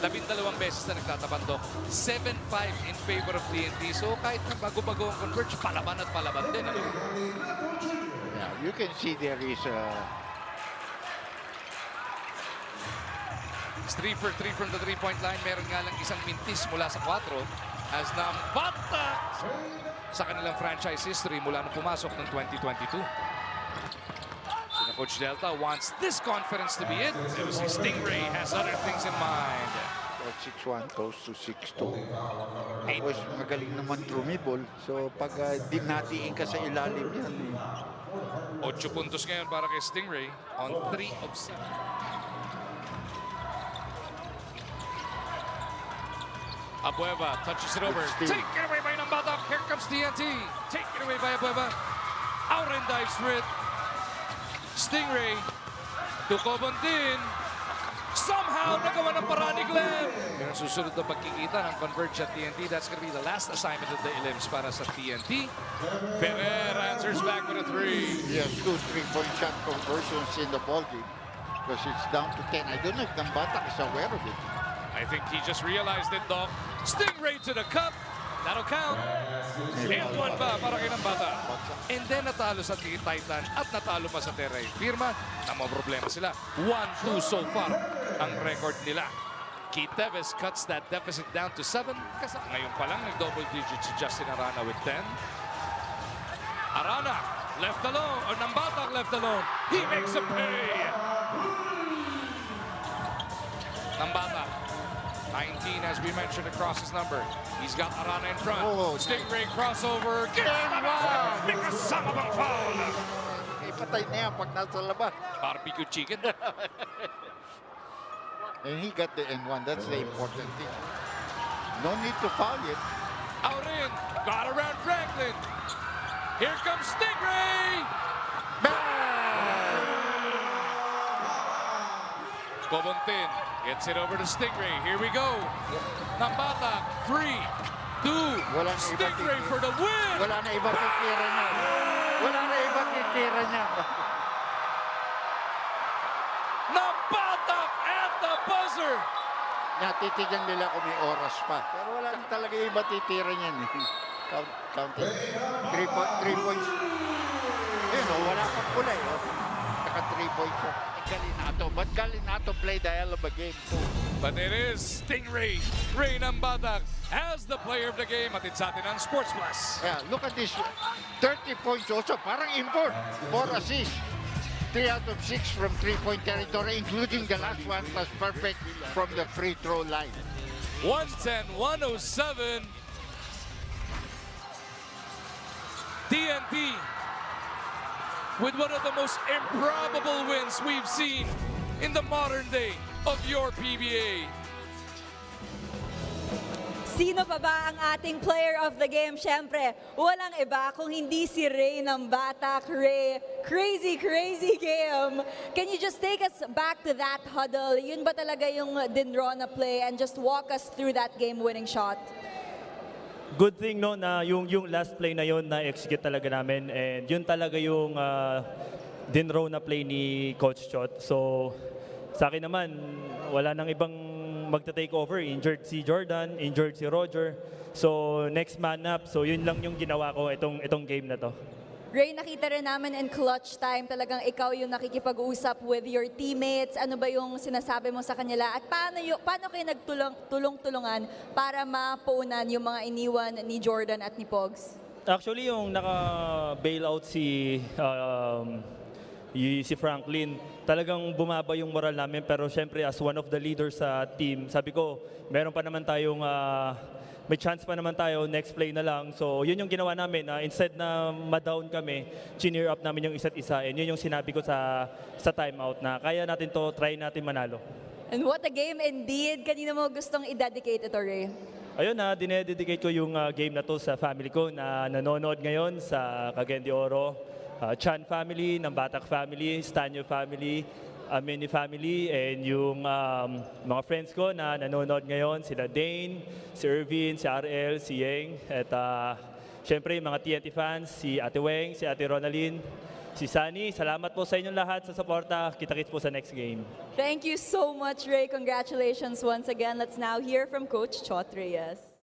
12 beses na nagtatapat, Doc. 7-5 in favor of TNT. So kahit na bago-bago ang Converge, palaban at palaban din. Ano? Yeah, you can see there is It's 3 for 3 from the 3-point line. Meron nga lang isang mintis mula sa 4 as nambatak sa kanilang franchise history mula nung pumasok ng 2022. Sina Coach Delta wants this conference to be it. It was si Stingray has other things in mind. 6-1 goes to 6-2. Tapos magaling naman drumibol. So pag dinatiin ka sa ilalim yan. 8 puntos ngayon para kay Stingray on 3 of 7. Abueva touches it over. Taken away by Nambatak. Here comes TNT. Taken away by Abueva. Auren dives for it. Stingray. Tukobon din. Somehow nagawa ng paraan ni Glenn. Yung susunod na pagkikita ng Converge at TNT. That's going to be the last assignment of the Elims para sa TNT. Ferrer answers back with a 3. He has 2 3-point shot conversions in the ballgame because it's down to 10. I don't know if Nambatak is aware of it. I think he just realized it, Doc. Stingray to the cup. That'll count. And one ba para kay Nambata. And then natalo sa Titan at natalo pa sa Terra Firma na mga problema sila. 1-2 so far ang record nila. Keith Teves cuts that deficit down to 7. Kasi ngayon pa lang nag-double digits si Justin Arana with 10. Arana left alone, or Nambata left alone. He makes a pay. Nambata 19, as we mentioned, across his number. He's got Arana in front. Stingray crossover. Gets the ball. Because some of them foul. Patay na yan pag nasa labas. Barbecue chicken. And he got the N1. That's the important thing. No need to foul it. Auren got around Franklin. Here comes Stingray. Cobontin gets it over to Stingray. Here we go. Nambata, 3, 2. Stingray for the win. Wala na iba titira niya. Wala na iba titira niya. Nambata at the buzzer. Natitigan nila kung may oras pa. Pero wala na talaga iba titira niyan. Counting. 3 points. Wala pang kulay. Naka 3 points siya. Galinato. But Galinato played the hell of a game too. But it is Stingray. Ray Nambatak as the player of the game at it's atin ang Sports Plus. Yeah, look at this. 30 points also. Parang import. 4 assists. 3 out of 6 from 3-point territory, including the last one was perfect from the free throw line. 110-107. TNT with one of the most improbable wins we've seen in the modern day of your PBA. Sino pa ba ang ating player of the game? Siyempre, walang iba kung hindi si Ray Nambatak. Ray, crazy game. Can you just take us back to that huddle? Yun ba talaga yung dinraw na play and just walk us through that game-winning shot? Good thing no na yung last play na yon na execute talaga namin, and yun talaga yung dinraw na play ni Coach Chot. So sa akin naman wala nang ibang magta-take over. Injured si Jordan, injured si Roger. So next man up. So yun lang yung ginawa ko itong game na to. Ray, nakita rin namin in clutch time, talagang ikaw yung nakikipag-usap with your teammates. Ano ba yung sinasabi mo sa kanila? At paano kayo nagtulong-tulungan para mapaunan yung mga iniwan ni Jordan at ni Pogs? Actually, yung naka-bailout si Franklin, talagang bumaba yung moral namin. Pero syempre, as one of the leaders sa team, sabi ko, meron pa naman tayong may chance pa naman tayo, next play na lang. So yun yung ginawa namin. Instead na ma-down kami, cheer up namin yung isa't isa. And yun yung sinabi ko sa timeout na kaya natin to, try natin manalo. And what a game indeed. Kanina mo gustong i-dedicate ito, Ray? Ayun na, dinededicate ko yung game na to sa family ko na nanonood ngayon sa Cagayan de Oro. Chan family, Nambatak family, Stanyo family, Amini family, and yung mga friends ko na nanonood ngayon, sila Dane, si Irvin, si RL, si Yeng, at syempre yung mga TNT fans, si Ate Weng, si Ate Ronaldine, si Sunny. Salamat po sa inyong lahat sa suporta. Kita-kits po sa next game. Thank you so much, Ray. Congratulations once again. Let's now hear from Coach Chot Reyes.